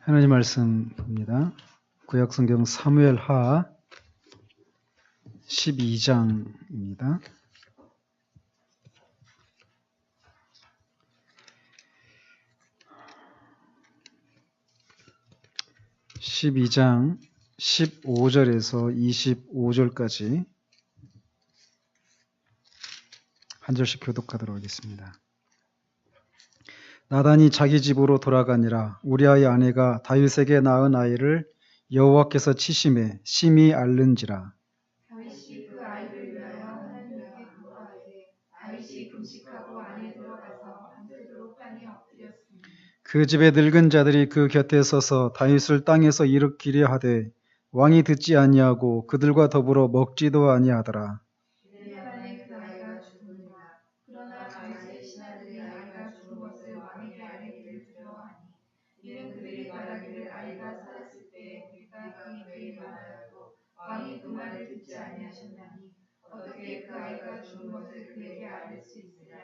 하나님 말씀 봅니다. 구약성경 사무엘하 12장입니다. 12장 15절에서 25절까지 한 절씩 교독하도록 하겠습니다. 나단이 자기 집으로 돌아가니라. 우리아의 아내가 다윗에게 낳은 아이를 여호와께서 치심에 심히 앓는지라. 다윗이 그 아이를 위하여 하나님께 기도하되 다윗이 금식하고 안에 들어가서 밤새도록 땅에 엎드렸으니 그 집의 늙은 자들이 그 곁에 서서 다윗을 땅에서 일으키려 하되 왕이 듣지 아니하고 그들과 더불어 먹지도 아니하더라. 내 안에 그 아이가 죽으니라. 그러나 다윗의 신하들이 아이가 죽은 것을 왕에게 알리기를 두려워하니 이는 그들이 말하기를 아이가 살았을 때 우리가 그 입에 말하여도 왕이 그 말을 듣지 아니하셨나니 어떻게 그 아이가 죽은 것을 그에게 알릴 수 있으랴.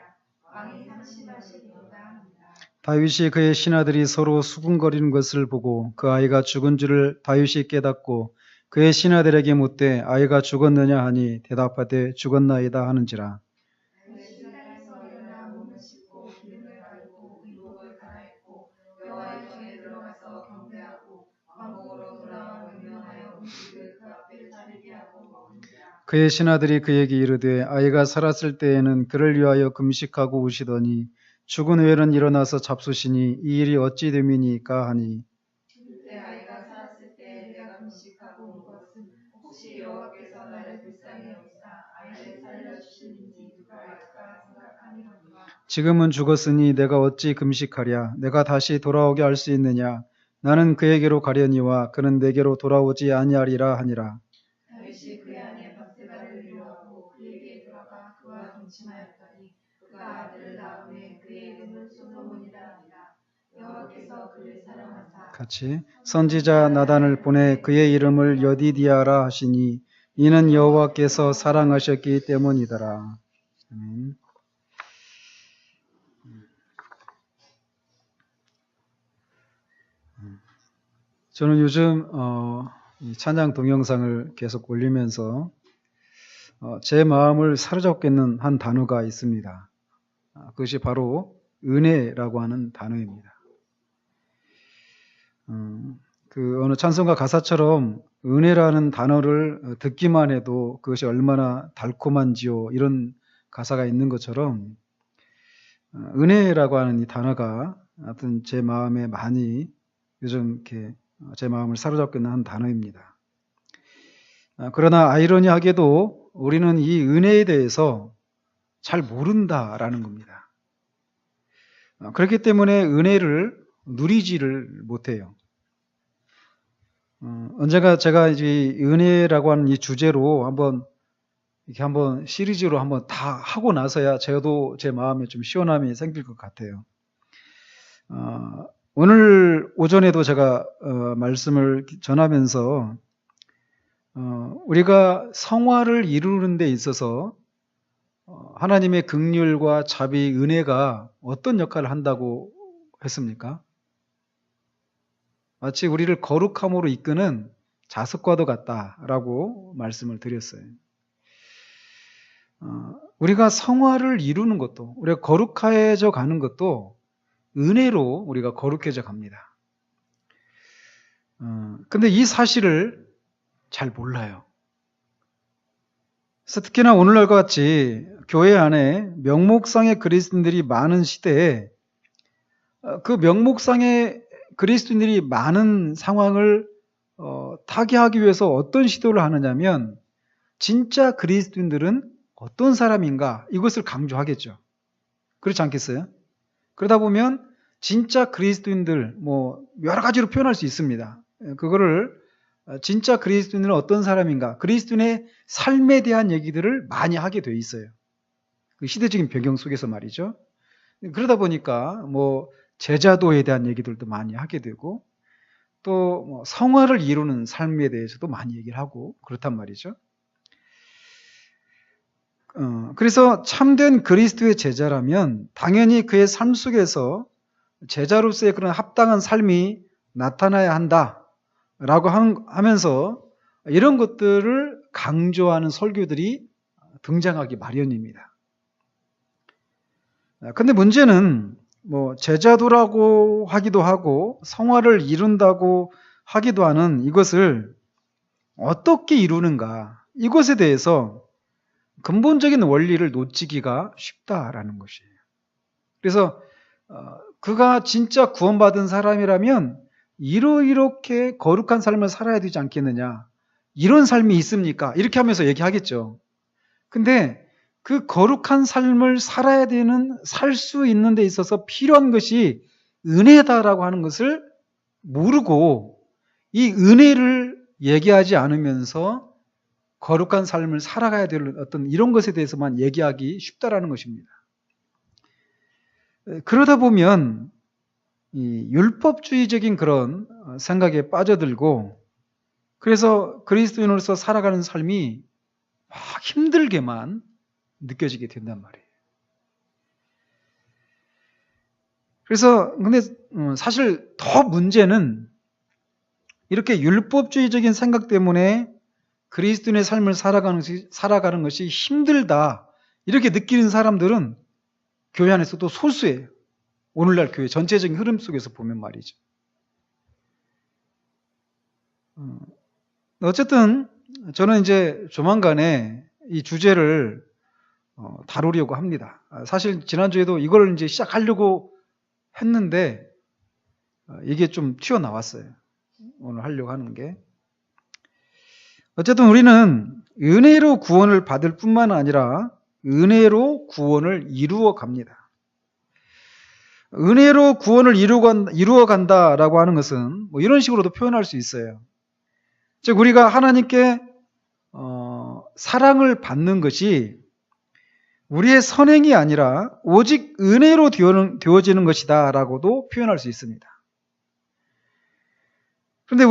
왕이 상심하시리로다 합니다. 다윗이 그의 신하들이 서로 수군거리는 것을 보고 그 아이가 죽은 줄을 다윗이 깨닫고 그의 신하들에게 묻되 아이가 죽었느냐 하니 대답하되 죽었나이다 하는지라. 다윗이 땅에서 일어나 몸을 씻고 기름을 바르고 의복을 갈아입고 여호와의 전에 들어가서 경배하고 왕궁으로 돌아와 명령하여 음식을 그 앞에 차리게 하고 먹으니라. 그의 신하들이 그에게 이르되 아이가 살았을 때에는 그를 위하여 금식하고 우시더니 죽은 후에는 일어나서 잡수시니 이 일이 어찌 됨이니까 하니. 그때 아이가 살았을 때 내가 금식하고 온 것은 혹시 여호와께서 나를 불쌍히 여기사 아이를 살려주시는지 누가 알까 생각하니로니와. 지금은 죽었으니 내가 어찌 금식하랴. 내가 다시 돌아오게 할 수 있느냐. 나는 그에게로 가려니와 그는 내게로 돌아오지 아니하리라 하니라. 다윗이 그의 아내 밧세바를 위로하고 그에게 들어가 그와 동침하였더니 그가 아들을 낳음에 그의 이름은 솔로몬이라 하니라. 여호와께서 그를 사랑하사 같이 선지자 나단을 보내 그의 이름을 여디디아라 하시니 이는 여호와께서 사랑하셨기 때문이더라. 아멘. 저는 요즘 이 찬양 동영상을 계속 올리면서 제 마음을 사로잡게 있는 한 단어가 있습니다. 그것이 바로 은혜라고 하는 단어입니다. 그 어느 찬송가 가사처럼 은혜라는 단어를 듣기만 해도 그것이 얼마나 달콤한지요, 이런 가사가 있는 것처럼 은혜라고 하는 이 단어가 하여튼 제 마음에 많이 요즘 이렇게 제 마음을 사로잡고 있는 한 단어입니다. 그러나 아이러니하게도 우리는 이 은혜에 대해서 잘 모른다라는 겁니다. 그렇기 때문에 은혜를 누리지를 못해요. 언젠가 제가 이제 은혜라고 하는 이 주제로 한번 시리즈로 한번 다 하고 나서야 저도 제 마음에 좀 시원함이 생길 것 같아요. 오늘 오전에도 제가 말씀을 전하면서 우리가 성화를 이루는 데 있어서 하나님의 긍휼과 자비, 은혜가 어떤 역할을 한다고 했습니까? 마치 우리를 거룩함으로 이끄는 자석과도 같다라고 말씀을 드렸어요. 우리가 성화를 이루는 것도, 우리가 거룩해져 가는 것도 은혜로 우리가 거룩해져 갑니다. 근데 이 사실을 잘 몰라요. 그래서 특히나 오늘날과 같이 교회 안에 명목상의 그리스도인들이 많은 시대에 그 명목상의 그리스도인들이 많은 상황을 타개하기 위해서 어떤 시도를 하느냐면 진짜 그리스도인들은 어떤 사람인가, 이것을 강조하겠죠. 그렇지 않겠어요? 그러다 보면 진짜 그리스도인들 여러 가지로 표현할 수 있습니다. 그거를 진짜 그리스도인은 어떤 사람인가, 그리스도인의 삶에 대한 얘기들을 많이 하게 돼 있어요. 그 시대적인 배경 속에서 말이죠. 그러다 보니까 제자도에 대한 얘기들도 많이 하게 되고 또 성화를 이루는 삶에 대해서도 많이 얘기를 하고 그렇단 말이죠. 그래서 참된 그리스도의 제자라면 당연히 그의 삶 속에서 제자로서의 그런 합당한 삶이 나타나야 한다라고 하면서 이런 것들을 강조하는 설교들이 등장하기 마련입니다. 근데 문제는 제자도라고 하기도 하고 성화를 이룬다고 하기도 하는 이것을 어떻게 이루는가, 이것에 대해서 근본적인 원리를 놓치기가 쉽다라는 것이에요. 그래서 그가 진짜 구원받은 사람이라면 이렇게 거룩한 삶을 살아야 되지 않겠느냐, 이런 삶이 있습니까? 이렇게 하면서 얘기하겠죠. 근데 그 거룩한 삶을 살아야 되는, 살 수 있는 데 있어서 필요한 것이 은혜다라고 하는 것을 모르고 이 은혜를 얘기하지 않으면서 거룩한 삶을 살아가야 될 어떤 이런 것에 대해서만 얘기하기 쉽다라는 것입니다. 그러다 보면 이 율법주의적인 그런 생각에 빠져들고, 그래서 그리스도인으로서 살아가는 삶이 막 힘들게만 느껴지게 된단 말이에요. 그래서 근데 사실 더 문제는 이렇게 율법주의적인 생각 때문에 그리스도인의 삶을 살아가는 것이 힘들다, 이렇게 느끼는 사람들은 교회 안에서도 소수예요. 오늘날 교회 전체적인 흐름 속에서 보면 말이죠. 어쨌든 저는 이제 조만간에 이 주제를 다루려고 합니다. 사실 지난주에도 이걸 이제 시작하려고 했는데 이게 좀 튀어나왔어요. 오늘 하려고 하는 게. 어쨌든 우리는 은혜로 구원을 받을 뿐만 아니라 은혜로 구원을 이루어 갑니다. 은혜로 구원을 이루어 간다라고 하는 것은 이런 식으로도 표현할 수 있어요. 즉 우리가 하나님께 사랑을 받는 것이 우리의 선행이 아니라 오직 은혜로 되어지는 것이다 라고도 표현할 수 있습니다. 그런데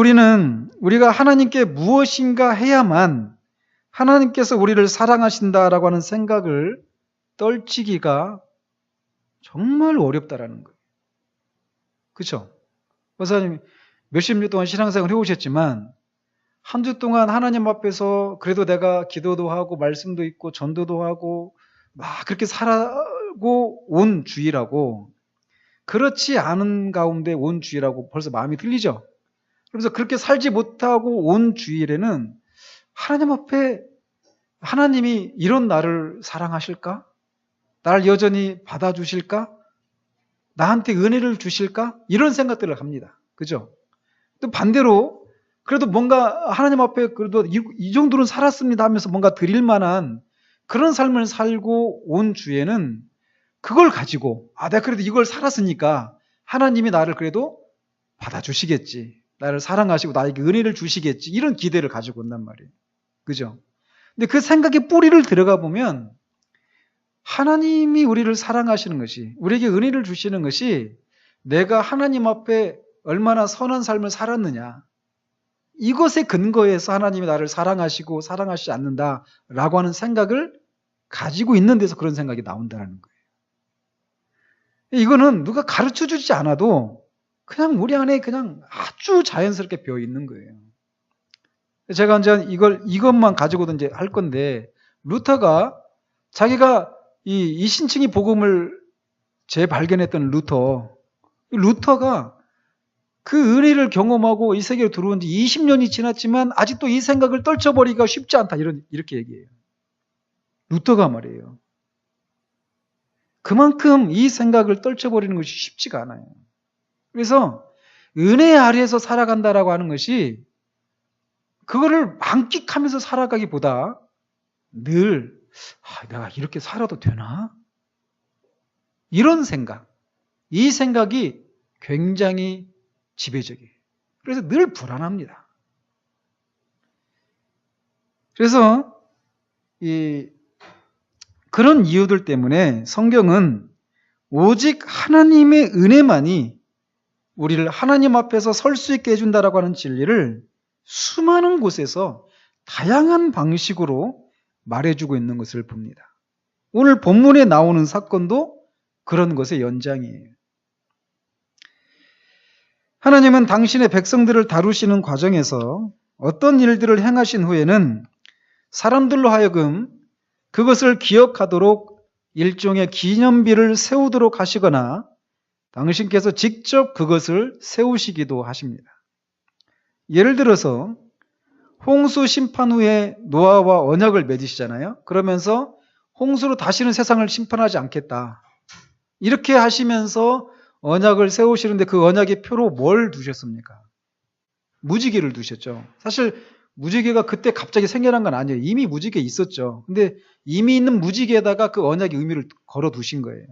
우리가 하나님께 무엇인가 해야만 하나님께서 우리를 사랑하신다라고 하는 생각을 떨치기가 정말 어렵다라는 거예요. 그렇죠? 목사님 몇십 년 동안 신앙생활을 해오셨지만 한 주 동안 하나님 앞에서 그래도 내가 기도도 하고 말씀도 있고 전도도 하고 막 그렇게 살아고 온 주일하고 그렇지 않은 가운데 온 주일하고 벌써 마음이 틀리죠? 그래서 그렇게 살지 못하고 온 주일에는 하나님 앞에 하나님이 이런 나를 사랑하실까? 나를 여전히 받아주실까? 나한테 은혜를 주실까? 이런 생각들을 합니다. 그죠? 또 반대로 그래도 뭔가 하나님 앞에 그래도 이 정도는 살았습니다 하면서 뭔가 드릴 만한 그런 삶을 살고 온 주에는 그걸 가지고 내가 그래도 이걸 살았으니까 하나님이 나를 그래도 받아주시겠지. 나를 사랑하시고 나에게 은혜를 주시겠지. 이런 기대를 가지고 온단 말이에요. 그죠? 근데 그 생각에 뿌리를 들어가 보면 하나님이 우리를 사랑하시는 것이, 우리에게 은혜를 주시는 것이 내가 하나님 앞에 얼마나 선한 삶을 살았느냐, 이것에 근거해서 하나님이 나를 사랑하시고 사랑하시지 않는다라고 하는 생각을 가지고 있는 데서 그런 생각이 나온다는 거예요. 이거는 누가 가르쳐 주지 않아도 그냥 우리 안에 그냥 아주 자연스럽게 배어 있는 거예요. 제가 이제 이것만 가지고도 이제 할 건데, 루터가 자기가 이 신층이 복음을 재발견했던 루터가 그 은혜를 경험하고 이 세계로 들어온 지 20년이 지났지만 아직도 이 생각을 떨쳐버리기가 쉽지 않다. 이렇게 얘기해요. 루터가 말이에요. 그만큼 이 생각을 떨쳐버리는 것이 쉽지가 않아요. 그래서 은혜 아래에서 살아간다라고 하는 것이 그거를 만끽하면서 살아가기보다 늘 내가 이렇게 살아도 되나? 이런 생각, 이 생각이 굉장히 지배적이에요. 그래서 늘 불안합니다. 그래서 그런 이유들 때문에 성경은 오직 하나님의 은혜만이 우리를 하나님 앞에서 설 수 있게 해준다라고 하는 진리를 수많은 곳에서 다양한 방식으로 말해주고 있는 것을 봅니다. 오늘 본문에 나오는 사건도 그런 것의 연장이에요. 하나님은 당신의 백성들을 다루시는 과정에서 어떤 일들을 행하신 후에는 사람들로 하여금 그것을 기억하도록 일종의 기념비를 세우도록 하시거나 당신께서 직접 그것을 세우시기도 하십니다. 예를 들어서 홍수 심판 후에 노아와 언약을 맺으시잖아요. 그러면서 홍수로 다시는 세상을 심판하지 않겠다. 이렇게 하시면서 언약을 세우시는데 그 언약의 표로 뭘 두셨습니까? 무지개를 두셨죠. 사실 무지개가 그때 갑자기 생겨난 건 아니에요. 이미 무지개 있었죠. 근데 이미 있는 무지개에다가 그 언약의 의미를 걸어 두신 거예요.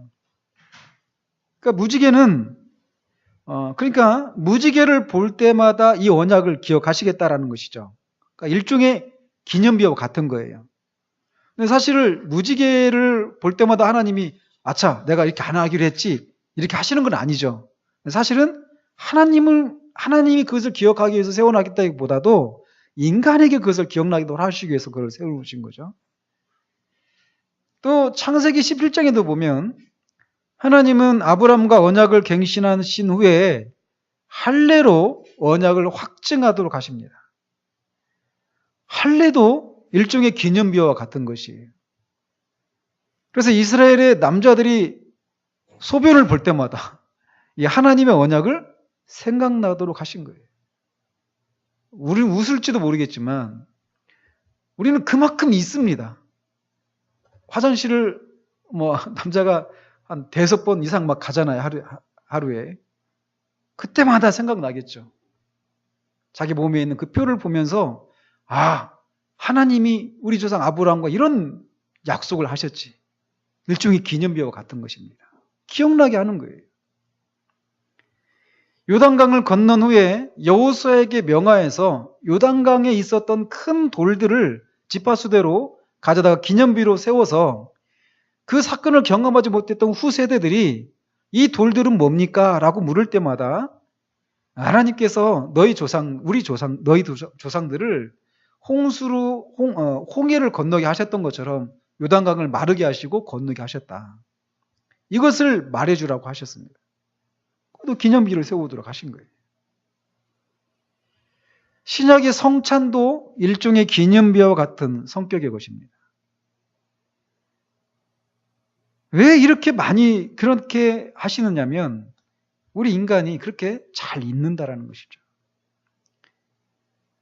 그러니까 무지개는 그러니까 무지개를 볼 때마다 이 언약을 기억하시겠다라는 것이죠. 그러니까 일종의 기념비와 같은 거예요. 근데 사실 무지개를 볼 때마다 하나님이 아차 내가 이렇게 안 하기로 했지 이렇게 하시는 건 아니죠. 사실은 하나님이 그것을 기억하기 위해서 세워놨다기보다도 인간에게 그것을 기억나게 하시기 위해서 그걸 세우신 거죠. 또 창세기 11장에도 보면 하나님은 아브람과 언약을 갱신하신 후에 할례로 언약을 확증하도록 하십니다. 할례도 일종의 기념비와 같은 것이에요. 그래서 이스라엘의 남자들이 소변을 볼 때마다 이 하나님의 언약을 생각나도록 하신 거예요. 우리는 웃을지도 모르겠지만 우리는 그만큼 있습니다. 화장실을 남자가 한 5번 이상 막 가잖아요. 하루에. 그때마다 생각나겠죠. 자기 몸에 있는 그 표를 보면서 하나님이 우리 조상 아브라함과 이런 약속을 하셨지. 일종의 기념비와 같은 것입니다. 기억나게 하는 거예요. 요단강을 건넌 후에 여호수아에게 명하여서 요단강에 있었던 큰 돌들을 지파수대로 가져다가 기념비로 세워서 그 사건을 경험하지 못했던 후세대들이 이 돌들은 뭡니까? 라고 물을 때마다 하나님께서 너희 조상들을 홍해를 건너게 하셨던 것처럼 요단강을 마르게 하시고 건너게 하셨다. 이것을 말해주라고 하셨습니다. 또 기념비를 세우도록 하신 거예요. 신약의 성찬도 일종의 기념비와 같은 성격의 것입니다. 왜 이렇게 많이 그렇게 하시느냐면 우리 인간이 그렇게 잘 잊는다라는 것이죠.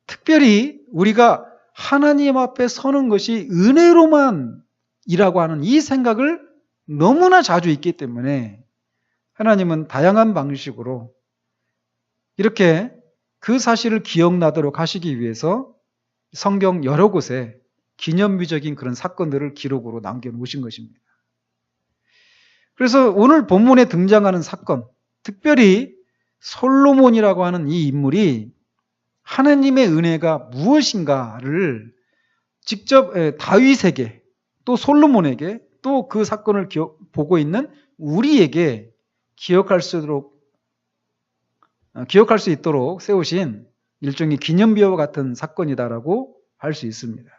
특별히 우리가 하나님 앞에 서는 것이 은혜로만이라고 하는 이 생각을 너무나 자주 잊기 때문에 하나님은 다양한 방식으로 이렇게 그 사실을 기억나도록 하시기 위해서 성경 여러 곳에 기념비적인 그런 사건들을 기록으로 남겨놓으신 것입니다. 그래서 오늘 본문에 등장하는 사건, 특별히 솔로몬이라고 하는 이 인물이 하나님의 은혜가 무엇인가를 직접 다윗에게 또 솔로몬에게 또 그 사건을 보고 있는 우리에게 기억할 수 있도록 세우신 일종의 기념비와 같은 사건이다라고 할 수 있습니다.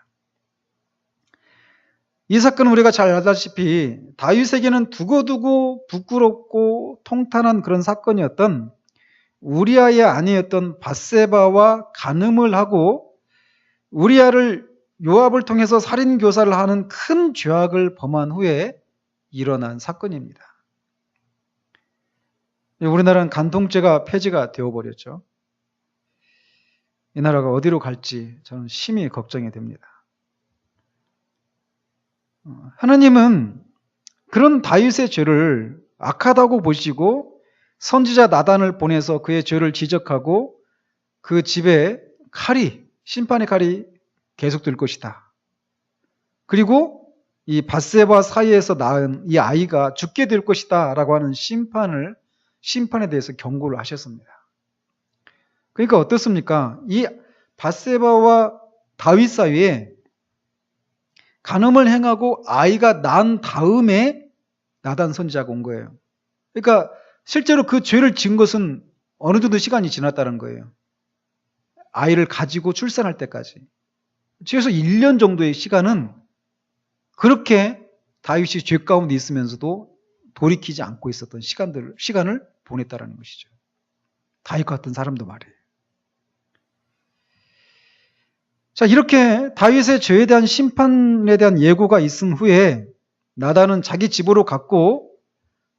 이 사건은 우리가 잘 알다시피 다윗에게는 두고두고 부끄럽고 통탄한 그런 사건이었던 우리아의 아내였던 밧세바와 간음을 하고 우리아를 요압을 통해서 살인 교사를 하는 큰 죄악을 범한 후에 일어난 사건입니다. 우리나라는 간통죄가 폐지가 되어버렸죠. 이 나라가 어디로 갈지 저는 심히 걱정이 됩니다. 하나님은 그런 다윗의 죄를 악하다고 보시고 선지자 나단을 보내서 그의 죄를 지적하고 그 집에 심판의 칼이 계속될 것이다. 그리고 이 밧세바 사이에서 낳은 이 아이가 죽게 될 것이다 라고 하는 심판에 대해서 경고를 하셨습니다. 그러니까 어떻습니까? 이 밧세바와 다윗 사이에 간음을 행하고 아이가 난 다음에 나단 선지자가 온 거예요. 그러니까 실제로 그 죄를 지은 것은 어느 정도 시간이 지났다는 거예요. 아이를 가지고 출산할 때까지. 최소 1년 정도의 시간은 그렇게 다윗이 죄 가운데 있으면서도 돌이키지 않고 있었던 시간을 보냈다는 것이죠. 다윗과 같은 사람도 말이에요. 자, 이렇게 다윗의 죄에 대한 심판에 대한 예고가 있은 후에 나단은 자기 집으로 갔고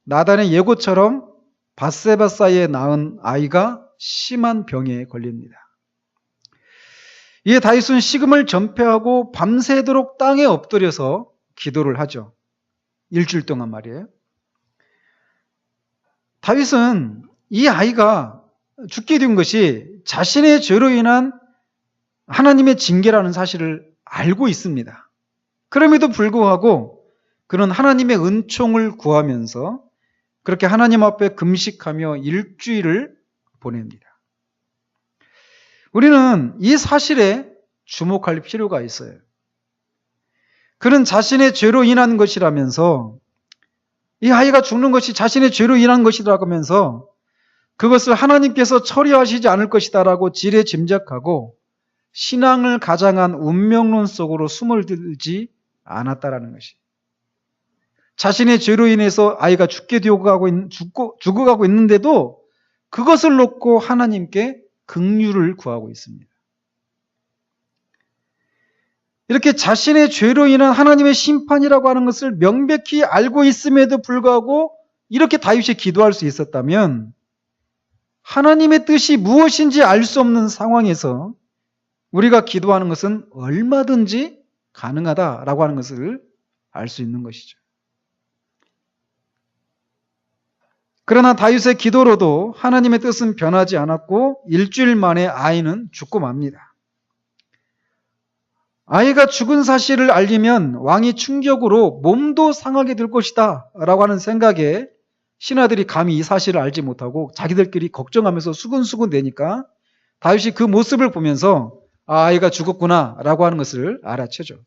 나단의 예고처럼 밧세바 사이에 낳은 아이가 심한 병에 걸립니다. 이에 다윗은 식음을 전폐하고 밤새도록 땅에 엎드려서 기도를 하죠. 일주일 동안 말이에요. 다윗은 이 아이가 죽게 된 것이 자신의 죄로 인한 하나님의 징계라는 사실을 알고 있습니다. 그럼에도 불구하고 그는 하나님의 은총을 구하면서 그렇게 하나님 앞에 금식하며 일주일을 보냅니다. 우리는 이 사실에 주목할 필요가 있어요. 그는 자신의 죄로 인한 것이라면서 이 아이가 죽는 것이 자신의 죄로 인한 것이라고 하면서 그것을 하나님께서 처리하시지 않을 것이다라고 지레 짐작하고 신앙을 가장한 운명론 속으로 숨을 들지 않았다라는 것이. 자신의 죄로 인해서 아이가 죽어가고 있는데도 그것을 놓고 하나님께 긍휼을 구하고 있습니다. 이렇게 자신의 죄로 인한 하나님의 심판이라고 하는 것을 명백히 알고 있음에도 불구하고 이렇게 다윗이 기도할 수 있었다면 하나님의 뜻이 무엇인지 알 수 없는 상황에서 우리가 기도하는 것은 얼마든지 가능하다라고 하는 것을 알 수 있는 것이죠. 그러나 다윗의 기도로도 하나님의 뜻은 변하지 않았고 일주일 만에 아이는 죽고 맙니다. 아이가 죽은 사실을 알리면 왕이 충격으로 몸도 상하게 될 것이다 라고 하는 생각에 신하들이 감히 이 사실을 알지 못하고 자기들끼리 걱정하면서 수근수근 대니까 다윗이 그 모습을 보면서 아이가 죽었구나 라고 하는 것을 알아채죠.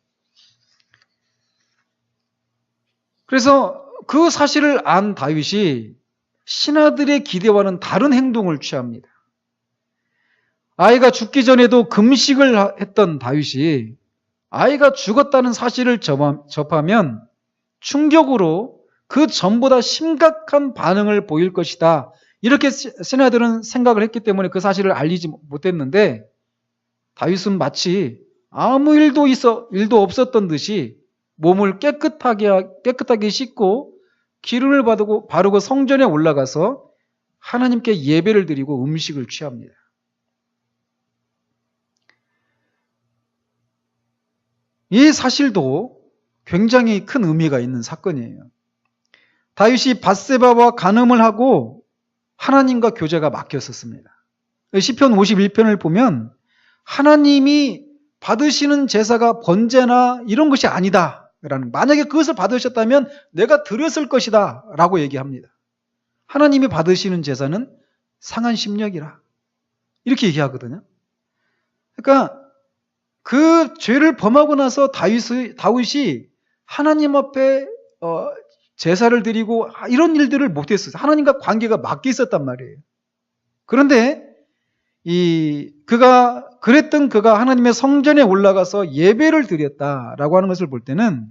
그래서 그 사실을 안 다윗이 신하들의 기대와는 다른 행동을 취합니다. 아이가 죽기 전에도 금식을 했던 다윗이 아이가 죽었다는 사실을 접하면 충격으로 그 전보다 심각한 반응을 보일 것이다. 이렇게 신하들은 생각을 했기 때문에 그 사실을 알리지 못했는데 다윗은 마치 아무 일도 없었던 듯이 몸을 깨끗하게 씻고 기름을 바르고 성전에 올라가서 하나님께 예배를 드리고 음식을 취합니다. 이 사실도 굉장히 큰 의미가 있는 사건이에요. 다윗이 밧세바와 간음을 하고 하나님과 교제가 막혔었습니다. 시편 51편을 보면 하나님이 받으시는 제사가 번제나 이런 것이 아니다. 만약에 그것을 받으셨다면 내가 드렸을 것이다 라고 얘기합니다. 하나님이 받으시는 제사는 상한 심령이라 이렇게 얘기하거든요. 그러니까 그 죄를 범하고 나서 다윗이 하나님 앞에 제사를 드리고 이런 일들을 못했어요. 하나님과 관계가 막혀 있었단 말이에요. 그런데 그가 하나님의 성전에 올라가서 예배를 드렸다라고 하는 것을 볼 때는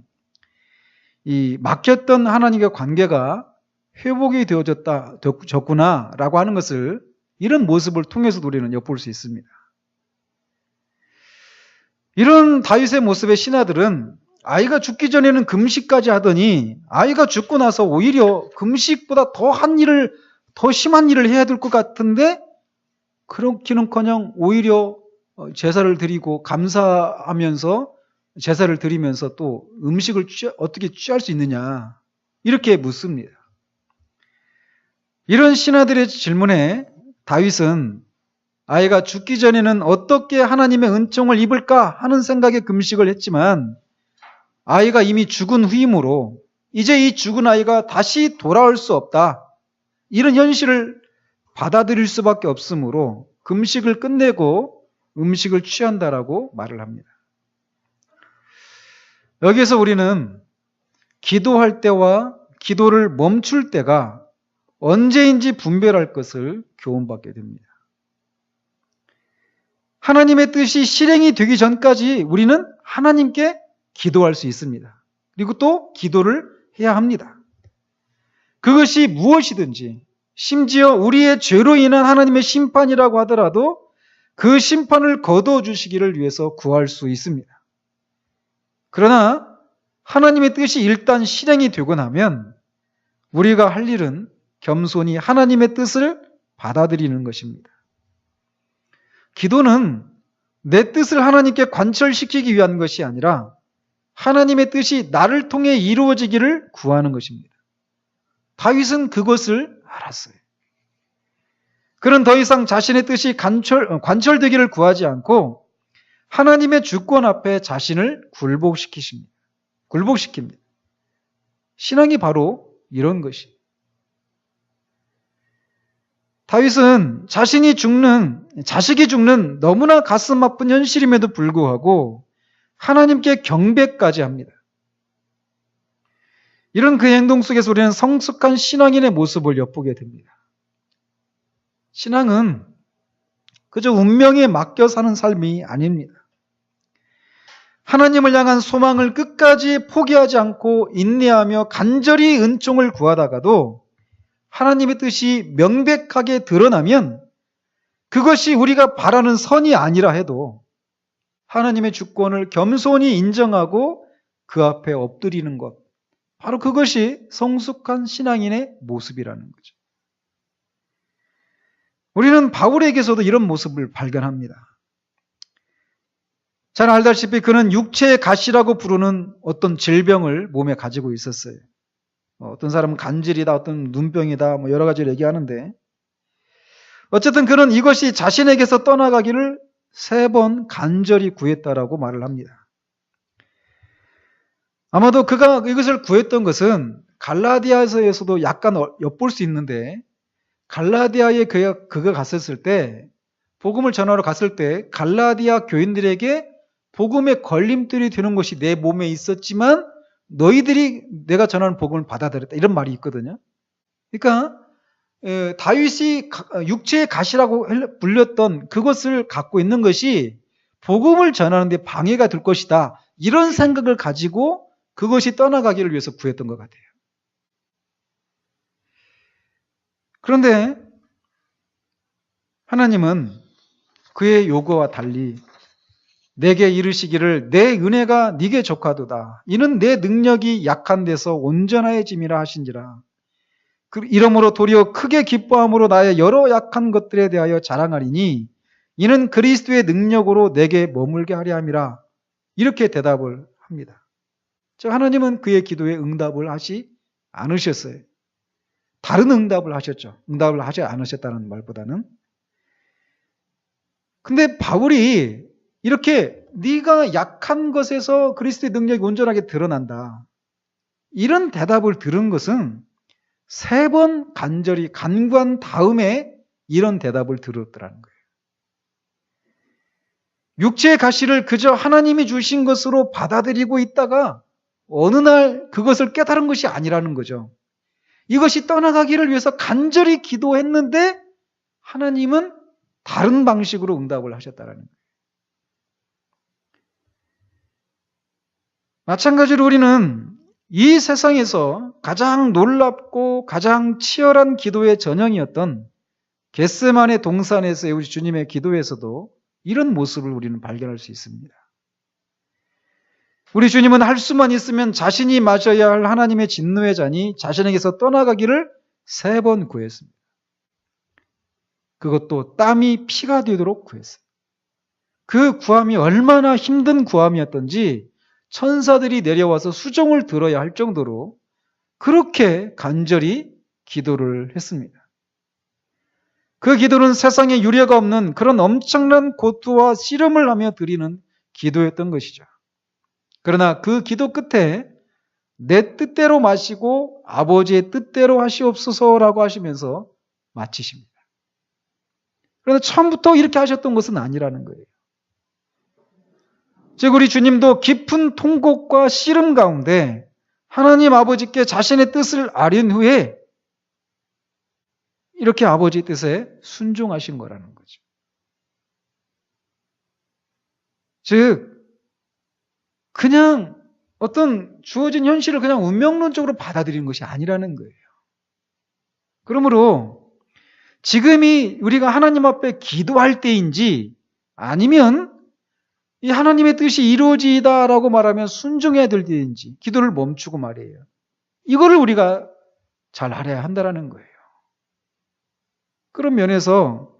이 막혔던 하나님과 관계가 회복이 되어졌구나라고 하는 것을 이런 모습을 통해서도 우리는 엿볼 수 있습니다. 이런 다윗의 모습의 신하들은 아이가 죽기 전에는 금식까지 하더니 아이가 죽고 나서 오히려 금식보다 더 심한 일을 해야 될 것 같은데 그렇기는커녕 오히려 제사를 드리고 감사하면서 제사를 드리면서 또 음식을 어떻게 취할 수 있느냐 이렇게 묻습니다. 이런 신하들의 질문에 다윗은 아이가 죽기 전에는 어떻게 하나님의 은총을 입을까 하는 생각에 금식을 했지만 아이가 이미 죽은 후이므로 이제 이 죽은 아이가 다시 돌아올 수 없다. 이런 현실을 받아들일 수밖에 없으므로 금식을 끝내고 음식을 취한다라고 말을 합니다. 여기에서 우리는 기도할 때와 기도를 멈출 때가 언제인지 분별할 것을 교훈받게 됩니다. 하나님의 뜻이 실행이 되기 전까지 우리는 하나님께 기도할 수 있습니다. 그리고 또 기도를 해야 합니다. 그것이 무엇이든지 심지어 우리의 죄로 인한 하나님의 심판이라고 하더라도 그 심판을 거둬주시기를 위해서 구할 수 있습니다. 그러나 하나님의 뜻이 일단 실행이 되고 나면 우리가 할 일은 겸손히 하나님의 뜻을 받아들이는 것입니다. 기도는 내 뜻을 하나님께 관철시키기 위한 것이 아니라 하나님의 뜻이 나를 통해 이루어지기를 구하는 것입니다. 다윗은 그것을 알았어요. 그는 더 이상 자신의 뜻이 관철되기를 구하지 않고 하나님의 주권 앞에 자신을 굴복시킵니다. 신앙이 바로 이런 것이에요. 다윗은 자식이 죽는 너무나 가슴 아픈 현실임에도 불구하고 하나님께 경배까지 합니다. 이런 그 행동 속에서 우리는 성숙한 신앙인의 모습을 엿보게 됩니다. 신앙은 그저 운명에 맡겨 사는 삶이 아닙니다. 하나님을 향한 소망을 끝까지 포기하지 않고 인내하며 간절히 은총을 구하다가도 하나님의 뜻이 명백하게 드러나면 그것이 우리가 바라는 선이 아니라 해도 하나님의 주권을 겸손히 인정하고 그 앞에 엎드리는 것, 바로 그것이 성숙한 신앙인의 모습이라는 거죠. 우리는 바울에게서도 이런 모습을 발견합니다. 잘 알다시피 그는 육체의 가시라고 부르는 어떤 질병을 몸에 가지고 있었어요. 어떤 사람은 간질이다, 어떤 눈병이다, 여러 가지를 얘기하는데 어쨌든 그는 이것이 자신에게서 떠나가기를 3번 간절히 구했다라고 말을 합니다. 아마도 그가 이것을 구했던 것은 갈라디아서에서도 약간 엿볼 수 있는데 갈라디아에 그가 갔었을 때 복음을 전하러 갔을 때 갈라디아 교인들에게 복음의 걸림돌이 되는 것이 내 몸에 있었지만 너희들이 내가 전하는 복음을 받아들였다. 이런 말이 있거든요. 그러니까 다윗이 육체의 가시라고 불렸던 그것을 갖고 있는 것이 복음을 전하는 데 방해가 될 것이다. 이런 생각을 가지고 그것이 떠나가기를 위해서 구했던 것 같아요. 그런데 하나님은 그의 요구와 달리 내게 이르시기를 내 은혜가 네게 족하도다. 이는 내 능력이 약한 데서 온전하여짐이라 하신지라. 이러므로 도리어 크게 기뻐함으로 나의 여러 약한 것들에 대하여 자랑하리니 이는 그리스도의 능력으로 내게 머물게 하려 함이라. 이렇게 대답을 합니다. 즉 하나님은 그의 기도에 응답을 하지 않으셨어요. 다른 응답을 하셨죠. 응답을 하지 않으셨다는 말보다는. 근데 바울이 이렇게 네가 약한 것에서 그리스도의 능력이 온전하게 드러난다. 이런 대답을 들은 것은 3번 간절히 간구한 다음에 이런 대답을 들었더라는 거예요. 육체의 가시를 그저 하나님이 주신 것으로 받아들이고 있다가 어느 날 그것을 깨달은 것이 아니라는 거죠. 이것이 떠나가기를 위해서 간절히 기도했는데 하나님은 다른 방식으로 응답을 하셨다는 거예요. 마찬가지로 우리는 이 세상에서 가장 놀랍고 가장 치열한 기도의 전형이었던 겟세마네 동산에서의 우리 주님의 기도에서도 이런 모습을 우리는 발견할 수 있습니다. 우리 주님은 할 수만 있으면 자신이 맞아야 할 하나님의 진노의 잔이 자신에게서 떠나가기를 3번 구했습니다. 그것도 땀이 피가 되도록 구했어요. 그 구함이 얼마나 힘든 구함이었던지 천사들이 내려와서 수종을 들어야 할 정도로 그렇게 간절히 기도를 했습니다. 그 기도는 세상에 유례가 없는 그런 엄청난 고투와 씨름을 하며 드리는 기도였던 것이죠. 그러나 그 기도 끝에 내 뜻대로 마시고 아버지의 뜻대로 하시옵소서라고 하시면서 마치십니다. 그러나 처음부터 이렇게 하셨던 것은 아니라는 거예요. 즉 우리 주님도 깊은 통곡과 씨름 가운데 하나님 아버지께 자신의 뜻을 아린 후에 이렇게 아버지의 뜻에 순종하신 거라는 거죠. 즉 그냥 어떤 주어진 현실을 그냥 운명론적으로 받아들이는 것이 아니라는 거예요. 그러므로 지금이 우리가 하나님 앞에 기도할 때인지 아니면 이 하나님의 뜻이 이루어지다라고 말하면 순종해야 될 때인지 기도를 멈추고 말이에요. 이거를 우리가 잘 알아야 한다는 거예요. 그런 면에서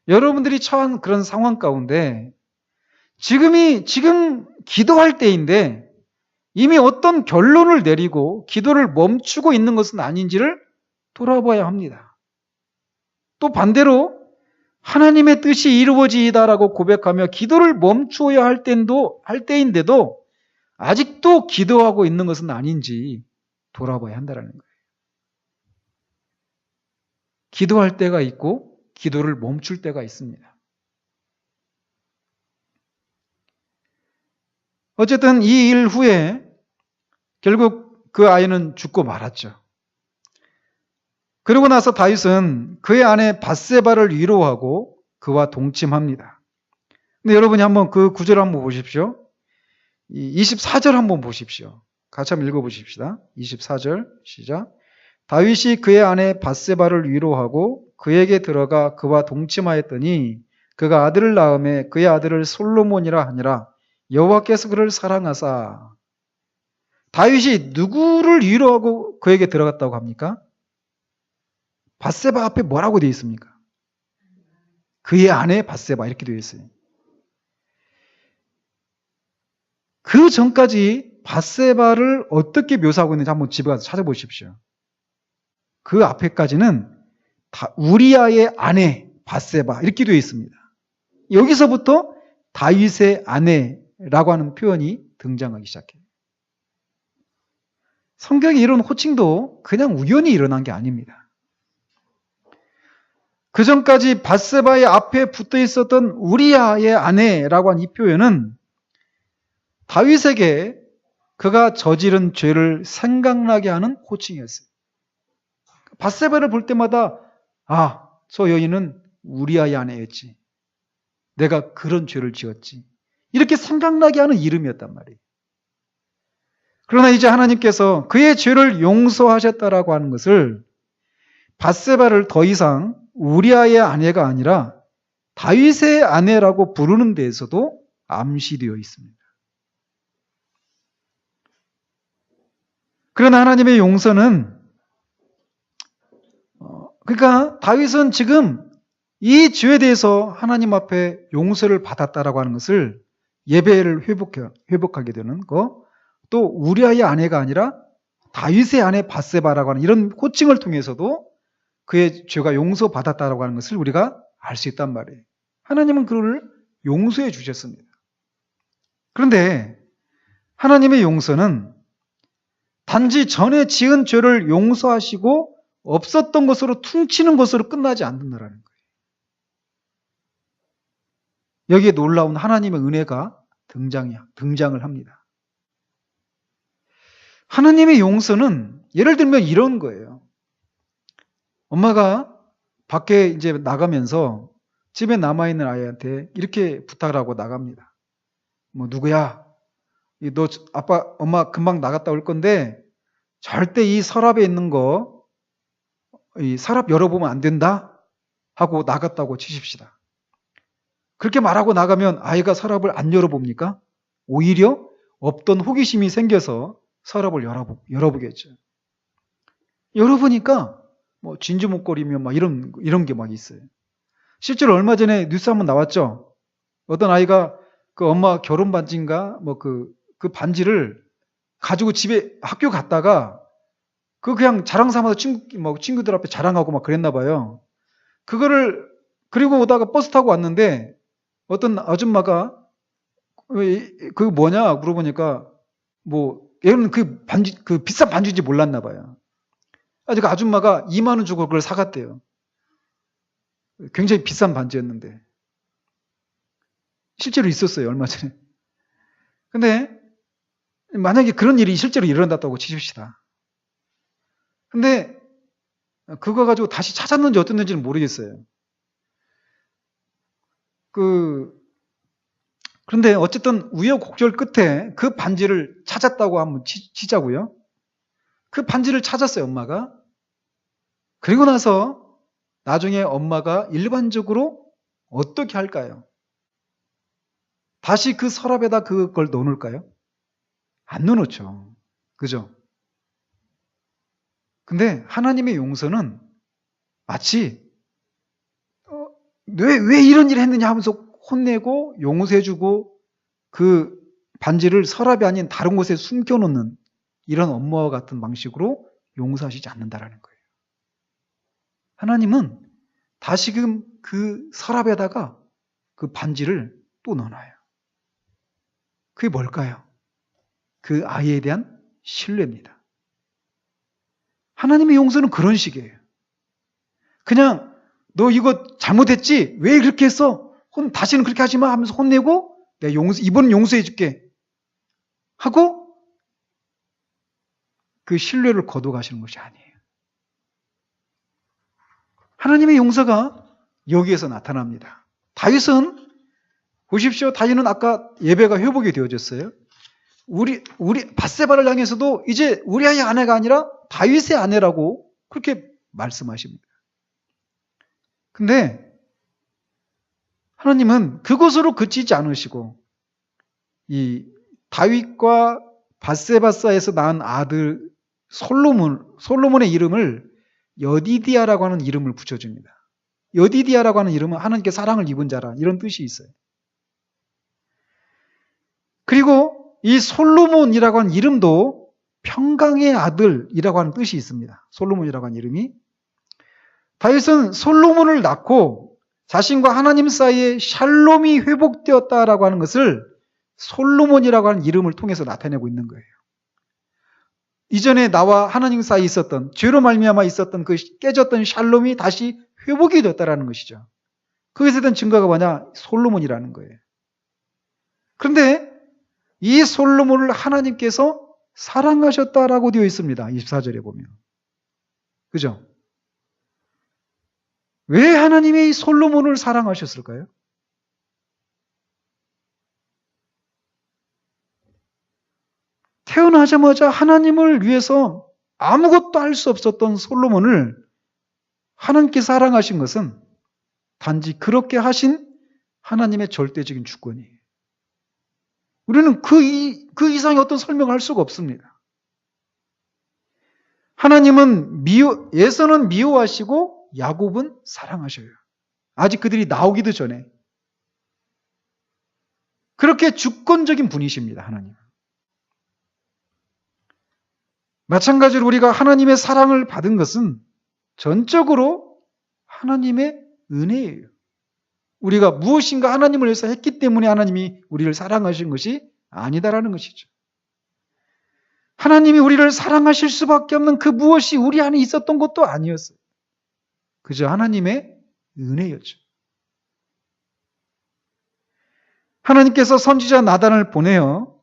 여러분들이 처한 그런 상황 가운데 지금 기도할 때인데 이미 어떤 결론을 내리고 기도를 멈추고 있는 것은 아닌지를 돌아봐야 합니다. 또 반대로 하나님의 뜻이 이루어지다라고 고백하며 기도를 멈추어야 할 때인데도 아직도 기도하고 있는 것은 아닌지 돌아봐야 한다는 거예요. 기도할 때가 있고 기도를 멈출 때가 있습니다. 어쨌든 이 일 후에 결국 그 아이는 죽고 말았죠. 그러고 나서 다윗은 그의 아내 밧세바를 위로하고 그와 동침합니다. 근데 여러분이 한번 그 구절 한번 보십시오. 24절 한번 보십시오. 같이 한번 읽어보십시다. 24절 시작. 다윗이 그의 아내 밧세바를 위로하고 그에게 들어가 그와 동침하였더니 그가 아들을 낳음에 그의 아들을 솔로몬이라 하니라. 여호와께서 그를 사랑하사. 다윗이 누구를 위로하고 그에게 들어갔다고 합니까? 밧세바 앞에 뭐라고 되어 있습니까? 그의 아내 밧세바 이렇게 되어 있어요. 그 전까지 밧세바를 어떻게 묘사하고 있는지 한번 집에 가서 찾아보십시오. 그 앞에까지는 다 우리아의 아내 밧세바 이렇게 되어 있습니다. 여기서부터 다윗의 아내라고 하는 표현이 등장하기 시작해요. 성경에 이런 호칭도 그냥 우연히 일어난 게 아닙니다. 그 전까지 밧세바의 앞에 붙어 있었던 우리아의 아내라고 한 이 표현은 다윗에게 그가 저지른 죄를 생각나게 하는 호칭이었어요. 밧세바를 볼 때마다 저 여인은 우리아의 아내였지. 내가 그런 죄를 지었지. 이렇게 생각나게 하는 이름이었단 말이에요. 그러나 이제 하나님께서 그의 죄를 용서하셨다라고 하는 것을 밧세바를 더 이상 우리아의 아내가 아니라 다윗의 아내라고 부르는 데에서도 암시되어 있습니다. 그러나 하나님의 용서는 그러니까 다윗은 지금 이 죄에 대해서 하나님 앞에 용서를 받았다라고 하는 것을 예배를 회복하게 되는 거, 또 우리아의 아내가 아니라 다윗의 아내 밧세바라고 하는 이런 호칭을 통해서도 그의 죄가 용서받았다라고 하는 것을 우리가 알 수 있단 말이에요. 하나님은 그를 용서해 주셨습니다. 그런데 하나님의 용서는 단지 전에 지은 죄를 용서하시고 없었던 것으로 퉁치는 것으로 끝나지 않는다는 거예요. 여기에 놀라운 하나님의 은혜가 등장을 합니다. 하나님의 용서는 예를 들면 이런 거예요. 엄마가 밖에 이제 나가면서 집에 남아있는 아이한테 이렇게 부탁을 하고 나갑니다. 누구야? 너 엄마 금방 나갔다 올 건데 절대 이 서랍에 있는 거, 이 서랍 열어보면 안 된다? 하고 나갔다고 치십시다. 그렇게 말하고 나가면 아이가 서랍을 안 열어봅니까? 오히려 없던 호기심이 생겨서 서랍을 열어보겠죠. 열어보니까 진주 목걸이며 이런 게 막 있어요. 실제로 얼마 전에 뉴스 한번 나왔죠. 어떤 아이가 그 엄마 결혼 반지인가 그 반지를 가지고 집에 학교 갔다가 그냥 자랑 삼아서 친구들 앞에 자랑하고 막 그랬나 봐요. 그거를 그리고 오다가 버스 타고 왔는데 어떤 아줌마가 그 뭐냐 물어보니까 얘는 그 반지 그 비싼 반지인지 몰랐나 봐요. 그 아줌마가 2만 원 주고 그걸 사갔대요. 굉장히 비싼 반지였는데 실제로 있었어요 얼마 전에. 근데 만약에 그런 일이 실제로 일어났다고 치십시다. 근데 그거 가지고 다시 찾았는지 어땠는지는 모르겠어요. 그런데 어쨌든 우여곡절 끝에 그 반지를 찾았다고 한번 치자고요. 그 반지를 찾았어요, 엄마가. 그리고 나서 나중에 엄마가 일반적으로 어떻게 할까요? 다시 그 서랍에다 그걸 넣어놓을까요? 안 넣어놓죠. 그죠? 근데 하나님의 용서는 마치 왜 이런 일을 했느냐 하면서 혼내고 용서해주고 그 반지를 서랍이 아닌 다른 곳에 숨겨놓는 이런 업무와 같은 방식으로 용서하시지 않는다라는 거예요. 하나님은 다시금 그 서랍에다가 그 반지를 또 넣어놔요. 그게 뭘까요? 그 아이에 대한 신뢰입니다. 하나님의 용서는 그런 식이에요. 그냥 너 이거 잘못했지? 왜 그렇게 했어? 다시는 그렇게 하지 마 하면서 혼내고 내가 이번은 용서해 줄게 하고 그 신뢰를 거둬가시는 것이 아니에요. 하나님의 용서가 여기에서 나타납니다. 다윗은 보십시오. 다윗은 아까 예배가 회복이 되어졌어요. 우리 밧세바를 향해서도 이제 우리아의 아내가 아니라 다윗의 아내라고 그렇게 말씀하십니다. 근데 하나님은 그것으로 그치지 않으시고 이 다윗과 밧세바 사이에서 낳은 아들 솔로몬의 이름을 여디디아라고 하는 이름을 붙여줍니다. 여디디아라고 하는 이름은 하나님께 사랑을 입은 자라 이런 뜻이 있어요. 그리고 이 솔로몬이라고 하는 이름도 평강의 아들이라고 하는 뜻이 있습니다. 솔로몬이라고 하는 이름이. 다윗은 솔로몬을 낳고 자신과 하나님 사이에 샬롬이 회복되었다라고 하는 것을 솔로몬이라고 하는 이름을 통해서 나타내고 있는 거예요. 이전에 나와 하나님 사이에 있었던 죄로 말미암아 있었던 그 깨졌던 샬롬이 다시 회복이 됐다라는 것이죠. 그것에 대한 증거가 뭐냐? 솔로몬이라는 거예요. 그런데 이 솔로몬을 하나님께서 사랑하셨다라고 되어 있습니다. 24절에 보면. 그죠? 왜 하나님이 이 솔로몬을 사랑하셨을까요? 태어나자마자 하나님을 위해서 아무것도 할 수 없었던 솔로몬을 하나님께 사랑하신 것은 단지 그렇게 하신 하나님의 절대적인 주권이에요. 우리는 그 이상의 어떤 설명을 할 수가 없습니다. 하나님은 에서는 미워하시고 야곱은 사랑하셔요. 아직 그들이 나오기도 전에. 그렇게 주권적인 분이십니다. 하나님. 마찬가지로 우리가 하나님의 사랑을 받은 것은 전적으로 하나님의 은혜예요. 우리가 무엇인가 하나님을 위해서 했기 때문에 하나님이 우리를 사랑하신 것이 아니다라는 것이죠. 하나님이 우리를 사랑하실 수밖에 없는 그 무엇이 우리 안에 있었던 것도 아니었어요. 그저 하나님의 은혜였죠. 하나님께서 선지자 나단을 보내어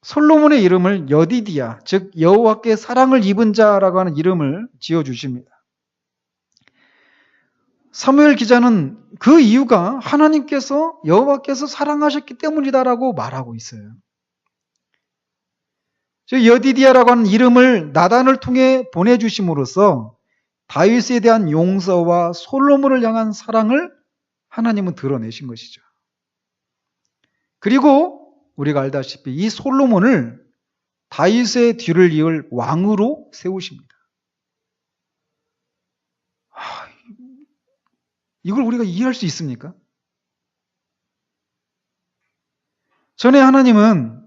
솔로몬의 이름을 여디디아, 즉 여호와께 사랑을 입은 자라고 하는 이름을 지어주십니다. 사무엘 기자는 그 이유가 하나님께서 여호와께서 사랑하셨기 때문이다라고 말하고 있어요. 즉 여디디아라고 하는 이름을 나단을 통해 보내주심으로써 다윗에 대한 용서와 솔로몬을 향한 사랑을 하나님은 드러내신 것이죠. 그리고 우리가 알다시피 이 솔로몬을 다윗의 뒤를 이을 왕으로 세우십니다. 이걸 우리가 이해할 수 있습니까? 전에 하나님은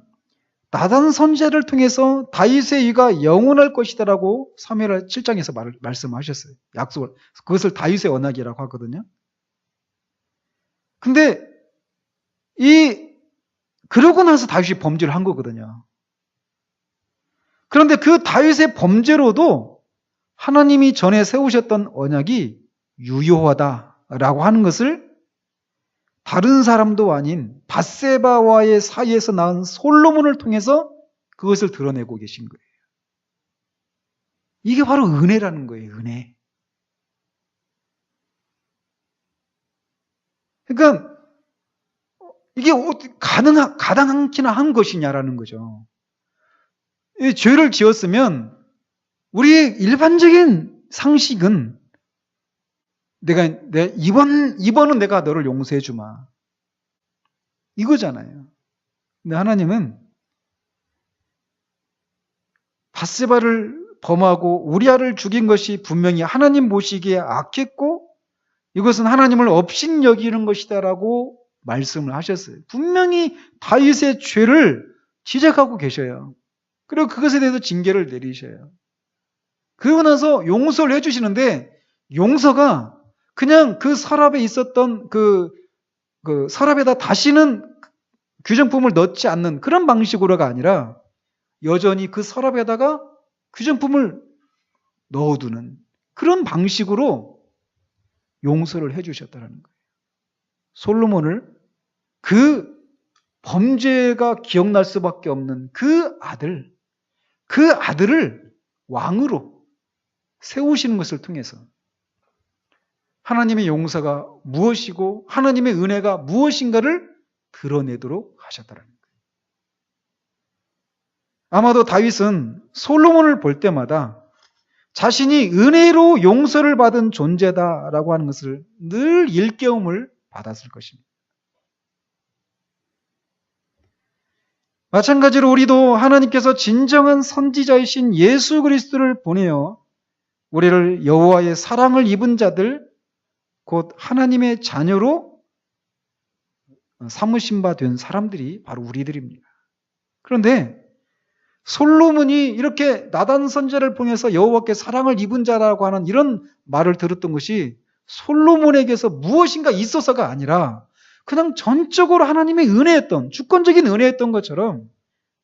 나단 선지자를 통해서 다윗의 위가 영원할 것이다라고 사무엘 7장에서 말씀하셨어요. 약속을. 그것을 다윗의 언약이라고 하거든요. 근데 그러고 나서 다윗이 범죄를 한 거거든요. 그런데 그 다윗의 범죄로도 하나님이 전에 세우셨던 언약이 유효하다라고 하는 것을 다른 사람도 아닌 밧세바와의 사이에서 낳은 솔로몬을 통해서 그것을 드러내고 계신 거예요. 이게 바로 은혜라는 거예요. 은혜. 그러니까 이게 가당키나 한 것이냐라는 거죠. 이 죄를 지었으면 우리의 일반적인 상식은 이번은 내가 너를 용서해 주마. 이거잖아요. 근데 하나님은 밧세바를 범하고 우리아를 죽인 것이 분명히 하나님 보시기에 악했고 이것은 하나님을 업신여기는 것이다라고 말씀을 하셨어요. 분명히 다윗의 죄를 지적하고 계셔요. 그리고 그것에 대해서 징계를 내리셔요. 그러고 나서 용서를 해주시는데 용서가 그냥 그 서랍에 있었던 그 서랍에다 다시는 규정품을 넣지 않는 그런 방식으로가 아니라 여전히 그 서랍에다가 규정품을 넣어두는 그런 방식으로 용서를 해주셨다는 거예요. 솔로몬을 그 범죄가 기억날 수밖에 없는 그 아들을 왕으로 세우시는 것을 통해서 하나님의 용서가 무엇이고 하나님의 은혜가 무엇인가를 드러내도록 하셨다는 거예요. 아마도 다윗은 솔로몬을 볼 때마다 자신이 은혜로 용서를 받은 존재다라고 하는 것을 늘 일깨움을 받았을 것입니다. 마찬가지로 우리도 하나님께서 진정한 선지자이신 예수 그리스도를 보내어 우리를 여호와의 사랑을 입은 자들 곧 하나님의 자녀로 삼으신 바 된 사람들이 바로 우리들입니다. 그런데 솔로몬이 이렇게 나단 선지자를 통해서 여호와께 사랑을 입은 자라고 하는 이런 말을 들었던 것이 솔로몬에게서 무엇인가 있어서가 아니라 그냥 전적으로 하나님의 은혜였던 주권적인 은혜였던 것처럼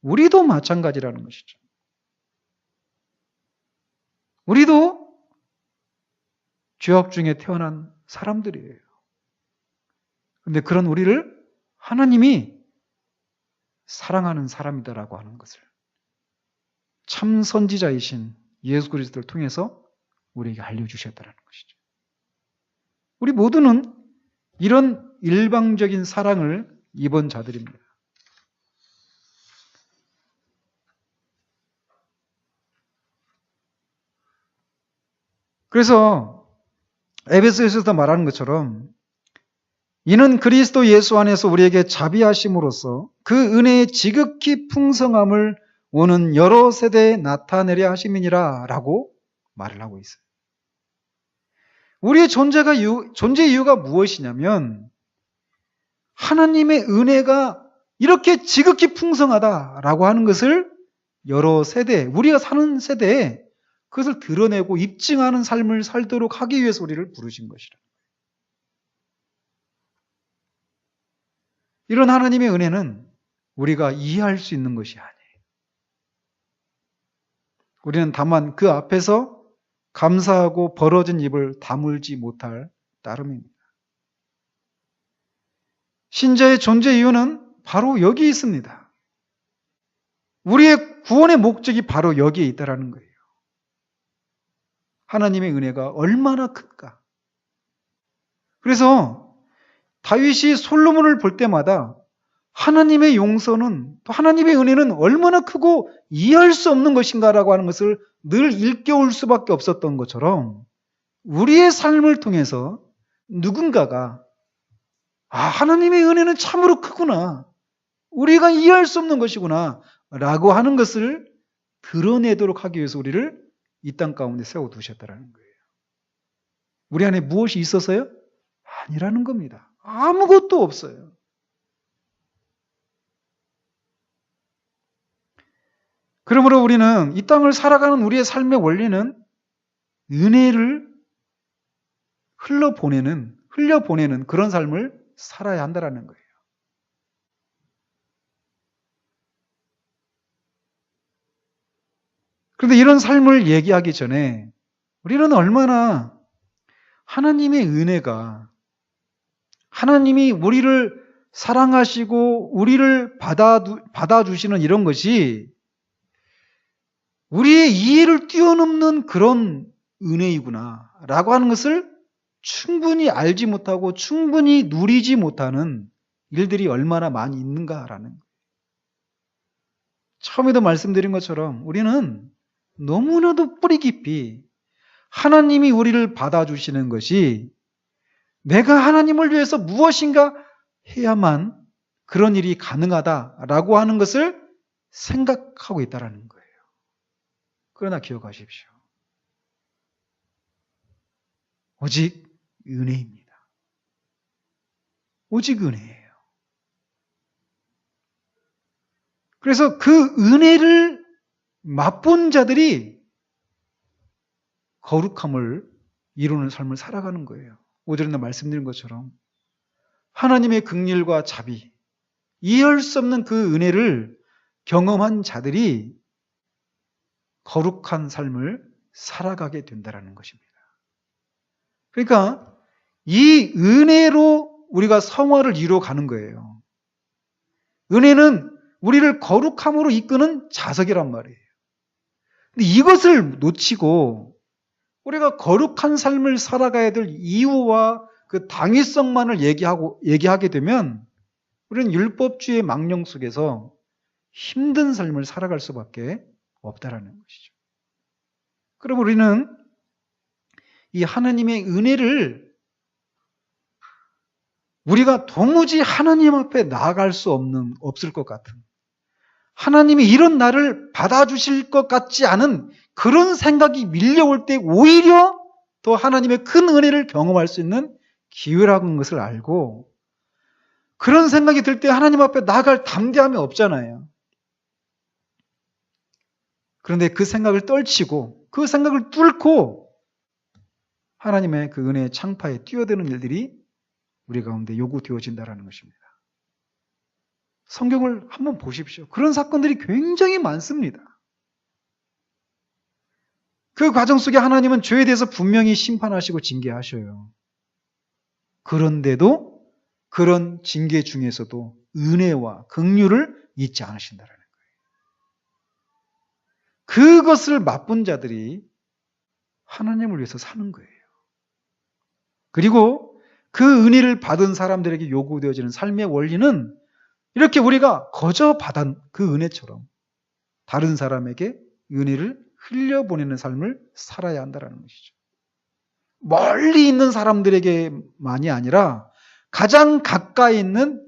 우리도 마찬가지라는 것이죠. 우리도 죄악 중에 태어난 사람들이에요. 그런데 그런 우리를 하나님이 사랑하는 사람이다라고 하는 것을 참 선지자이신 예수 그리스도를 통해서 우리에게 알려주셨다는 것이죠. 우리 모두는 이런 일방적인 사랑을 입은 자들입니다. 그래서 에베소에서도 말하는 것처럼 이는 그리스도 예수 안에서 우리에게 자비하심으로써 그 은혜의 지극히 풍성함을 오는 여러 세대에 나타내려 하심이니라 라고 말을 하고 있어요. 우리의 존재 이유가 무엇이냐면 하나님의 은혜가 이렇게 지극히 풍성하다라고 하는 것을 여러 세대, 우리가 사는 세대에 그것을 드러내고 입증하는 삶을 살도록 하기 위해서 우리를 부르신 것이라. 이런 하나님의 은혜는 우리가 이해할 수 있는 것이 아니에요. 우리는 다만 그 앞에서 감사하고 벌어진 입을 다물지 못할 따름입니다. 신자의 존재 이유는 바로 여기 있습니다. 우리의 구원의 목적이 바로 여기에 있다는 거예요. 하나님의 은혜가 얼마나 큰가. 그래서 다윗이 솔로몬을 볼 때마다 하나님의 용서는 또 하나님의 은혜는 얼마나 크고 이해할 수 없는 것인가라고 하는 것을 늘 일깨울 수밖에 없었던 것처럼 우리의 삶을 통해서 누군가가 하나님의 은혜는 참으로 크구나. 우리가 이해할 수 없는 것이구나. 라고 하는 것을 드러내도록 하기 위해서 우리를 이 땅 가운데 세워두셨다는 거예요. 우리 안에 무엇이 있어서요? 아니라는 겁니다. 아무것도 없어요. 그러므로 우리는 이 땅을 살아가는 우리의 삶의 원리는 은혜를 흘려보내는 그런 삶을 살아야 한다는 거예요. 그런데 이런 삶을 얘기하기 전에 우리는 얼마나 하나님의 은혜가 하나님이 우리를 사랑하시고 우리를 받아주시는 이런 것이 우리의 이해를 뛰어넘는 그런 은혜이구나 라고 하는 것을 충분히 알지 못하고 충분히 누리지 못하는 일들이 얼마나 많이 있는가라는 거예요. 처음에도 말씀드린 것처럼 우리는 너무나도 뿌리 깊이 하나님이 우리를 받아주시는 것이 내가 하나님을 위해서 무엇인가 해야만 그런 일이 가능하다라고 하는 것을 생각하고 있다는 거예요. 그러나 기억하십시오. 오직 은혜입니다. 오직 은혜예요. 그래서 그 은혜를 맛본 자들이 거룩함을 이루는 삶을 살아가는 거예요. 5절에 말씀드린 것처럼 하나님의 긍휼과 자비, 이해할 수 없는 그 은혜를 경험한 자들이 거룩한 삶을 살아가게 된다는 것입니다. 그러니까 이 은혜로 우리가 성화를 이루어가는 거예요. 은혜는 우리를 거룩함으로 이끄는 자석이란 말이에요. 근데 이것을 놓치고 우리가 거룩한 삶을 살아가야 될 이유와 그 당위성만을 얘기하게 되면 우리는 율법주의 망령 속에서 힘든 삶을 살아갈 수밖에 없다라는 것이죠. 그럼 우리는 이 하나님의 은혜를 우리가 도무지 하나님 앞에 나아갈 수 없을 것 같은, 하나님이 이런 나를 받아주실 것 같지 않은 그런 생각이 밀려올 때 오히려 더 하나님의 큰 은혜를 경험할 수 있는 기회라는 것을 알고, 그런 생각이 들 때 하나님 앞에 나아갈 담대함이 없잖아요. 그런데 그 생각을 떨치고 그 생각을 뚫고 하나님의 그 은혜의 창파에 뛰어드는 일들이 우리 가운데 요구되어진다는 것입니다. 성경을 한번 보십시오. 그런 사건들이 굉장히 많습니다. 그 과정 속에 하나님은 죄에 대해서 분명히 심판하시고 징계하셔요. 그런데도 그런 징계 중에서도 은혜와 긍휼을 잊지 않으신다는 거예요. 그것을 맛본 자들이 하나님을 위해서 사는 거예요. 그리고 그 은혜를 받은 사람들에게 요구되어지는 삶의 원리는 이렇게 우리가 거저 받은 그 은혜처럼 다른 사람에게 은혜를 흘려보내는 삶을 살아야 한다는 것이죠. 멀리 있는 사람들에게만이 아니라 가장 가까이 있는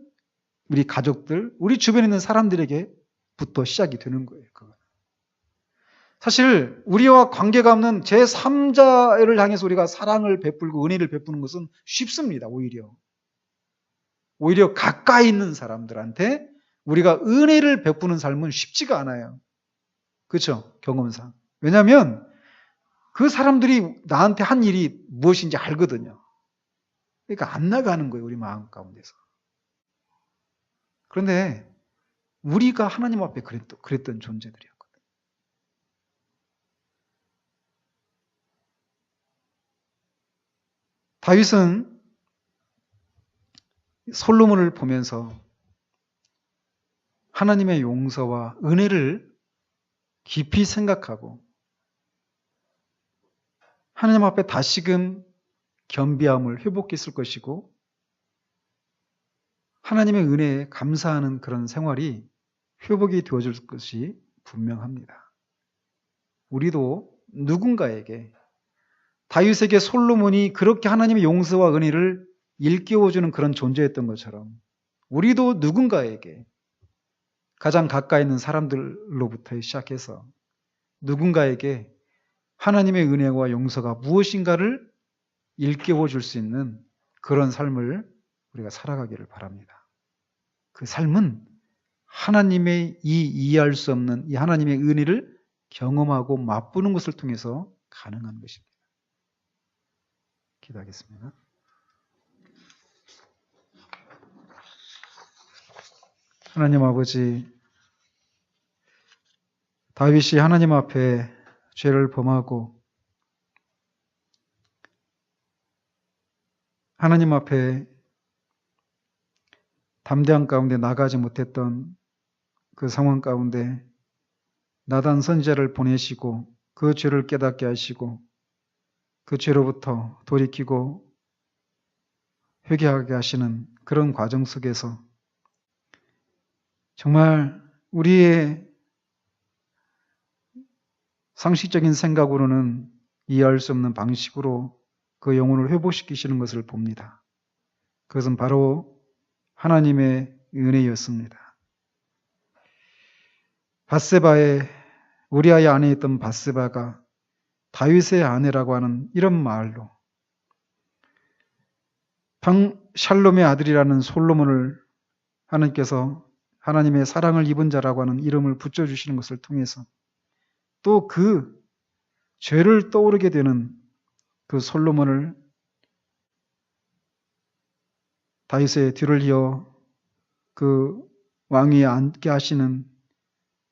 우리 가족들, 우리 주변에 있는 사람들에게부터 시작이 되는 거예요. 그건. 사실 우리와 관계가 없는 제3자를 향해서 우리가 사랑을 베풀고 은혜를 베푸는 것은 쉽습니다. 오히려 가까이 있는 사람들한테 우리가 은혜를 베푸는 삶은 쉽지가 않아요. 그렇죠? 경험상. 왜냐하면 그 사람들이 나한테 한 일이 무엇인지 알거든요. 그러니까 안 나가는 거예요. 우리 마음 가운데서. 그런데 우리가 하나님 앞에 그랬던 존재들이었거든요. 다윗은 솔로몬을 보면서 하나님의 용서와 은혜를 깊이 생각하고 하나님 앞에 다시금 겸비함을 회복했을 것이고 하나님의 은혜에 감사하는 그런 생활이 회복이 되어질 것이 분명합니다. 우리도 누군가에게 다윗에게 솔로몬이 그렇게 하나님의 용서와 은혜를 일깨워주는 그런 존재였던 것처럼 우리도 누군가에게 가장 가까이 있는 사람들로부터 시작해서 누군가에게 하나님의 은혜와 용서가 무엇인가를 일깨워 줄 수 있는 그런 삶을 우리가 살아가기를 바랍니다. 그 삶은 하나님의 이해할 수 없는 이 하나님의 은혜를 경험하고 맛보는 것을 통해서 가능한 것입니다. 기도하겠습니다. 하나님 아버지, 다윗이 하나님 앞에 죄를 범하고 하나님 앞에 담대한 가운데 나가지 못했던 그 상황 가운데 나단 선지자를 보내시고 그 죄를 깨닫게 하시고 그 죄로부터 돌이키고 회개하게 하시는 그런 과정 속에서 정말 우리의 상식적인 생각으로는 이해할 수 없는 방식으로 그 영혼을 회복시키시는 것을 봅니다. 그것은 바로 하나님의 은혜였습니다. 밧세바의 우리아의 아내에 있던 밧세바가 다윗의 아내라고 하는 이런 말로 샬롬의 아들이라는 솔로몬을 하나님께서 하나님의 사랑을 입은 자라고 하는 이름을 붙여주시는 것을 통해서 또 그 죄를 떠오르게 되는 그 솔로몬을 다윗의 뒤를 이어 그 왕위에 앉게 하시는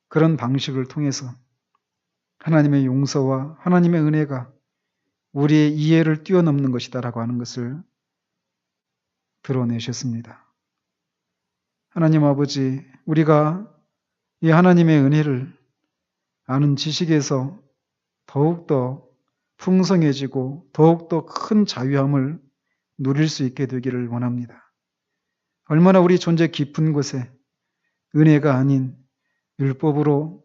그런 방식을 통해서 하나님의 용서와 하나님의 은혜가 우리의 이해를 뛰어넘는 것이다라고 하는 것을 드러내셨습니다. 하나님 아버지, 우리가 이 하나님의 은혜를 아는 지식에서 더욱더 풍성해지고 더욱더 큰 자유함을 누릴 수 있게 되기를 원합니다. 얼마나 우리 존재 깊은 곳에 은혜가 아닌 율법으로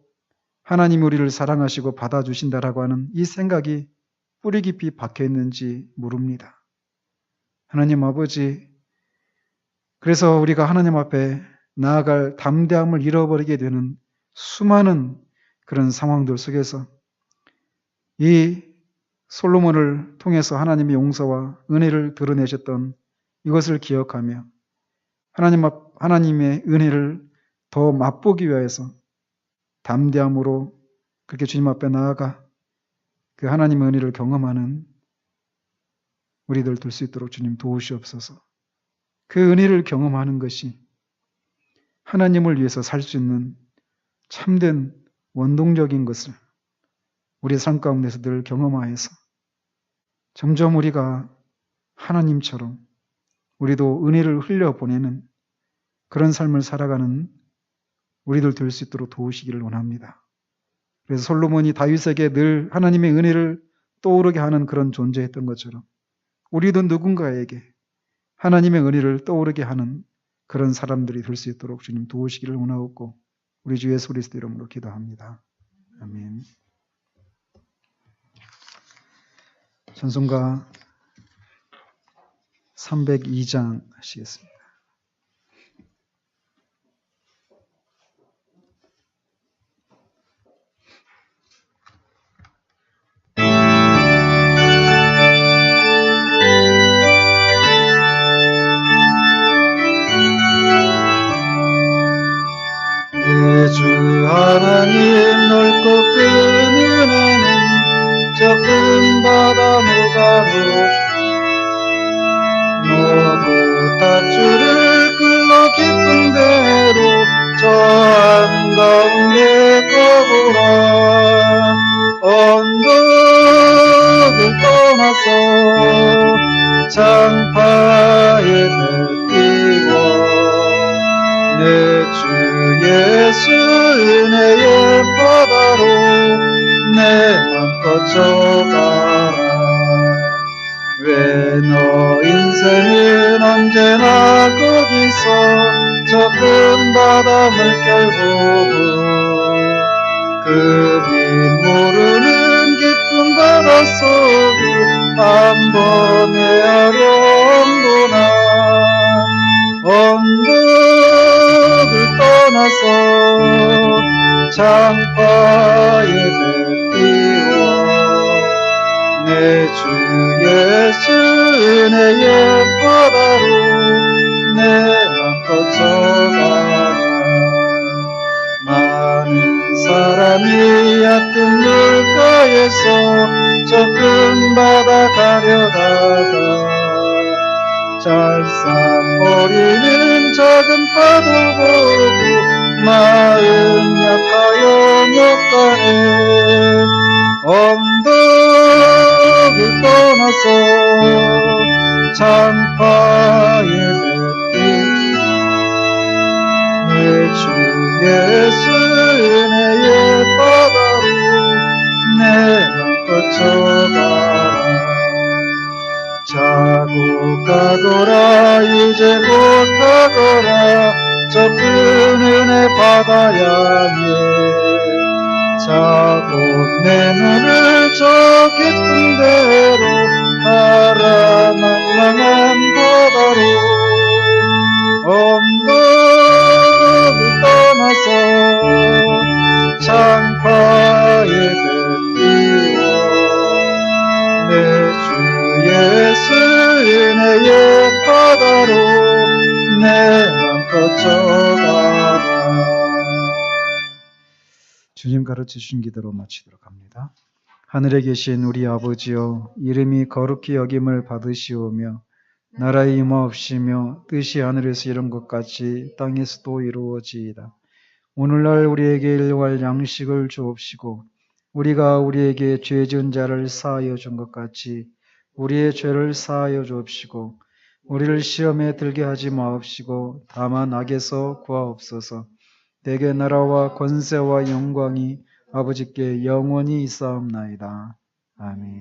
하나님이 우리를 사랑하시고 받아주신다라고 하는 이 생각이 뿌리 깊이 박혀 있는지 모릅니다. 하나님 아버지, 그래서 우리가 하나님 앞에 나아갈 담대함을 잃어버리게 되는 수많은 그런 상황들 속에서 이 솔로몬을 통해서 하나님의 용서와 은혜를 드러내셨던 이것을 기억하며 하나님의 은혜를 더 맛보기 위해서 담대함으로 그렇게 주님 앞에 나아가 그 하나님의 은혜를 경험하는 우리들 될 수 있도록 주님 도우시옵소서. 그 은혜를 경험하는 것이 하나님을 위해서 살 수 있는 참된 원동력인 것을 우리의 삶 가운데서 늘 경험하여서 점점 우리가 하나님처럼 우리도 은혜를 흘려보내는 그런 삶을 살아가는 우리들 될 수 있도록 도우시기를 원합니다. 그래서 솔로몬이 다윗에게 늘 하나님의 은혜를 떠오르게 하는 그런 존재였던 것처럼 우리도 누군가에게 하나님의 은혜를 떠오르게 하는 그런 사람들이 될 수 있도록 주님 도우시기를 원하옵고 우리 주 예수 그리스도 이름으로 기도합니다. 아멘. 찬송가 302장 하시겠습니다. 주 하나님 넓고 큰 은혜는 저 큰 바다 무가로 너도 밧줄을 끌어 깊은 데로 저 한가운데 거부란 언덕을 떠나서 장파에 뱉기워 내 주 예수 은혜의 바다로 내 맘껏 져가라. 왜 너 인생은 언제나 거기서 저 큰 바다 물결보고 그 빛 모르는 깊은 바닷속을 한번 헤아려보나 언덕을 떠나서 장파에 뱉기워 내 주 예수 은혜의 바다로 내 맘껏 져가라. 많은 사람이 얕은 물가에서 저 큰 바다 가려다가 잘싸버리는 작은 파도 보고 마음 약하여 못 가네. 언덕을 떠나서 장파에 뱉기 내 주 예수 은혜의 바다로 내 맘껏 져가라. 자고 가거라 이제 곧 가거라 저 큰 은혜 바다 향해 자고 내 눈을 저 깊은 데로 파라망망한 바다로 주 예수 은혜의 바다로 내 맘 거쳐가라. 주님 가르쳐 주신 기도로 마치도록 합니다. 하늘에 계신 우리 아버지여, 이름이 거룩히 여김을 받으시오며 나라의 임하옵시며 뜻이 하늘에서 이룬 것 같이 땅에서도 이루어지이다. 오늘날 우리에게 일용할 양식을 주옵시고 우리가 우리에게 죄 지은 자를 사하여 준 것 같이 우리의 죄를 사하여 주옵시고 우리를 시험에 들게 하지 마옵시고 다만 악에서 구하옵소서. 대개 나라와 권세와 영광이 아버지께 영원히 있사옵나이다. 아멘.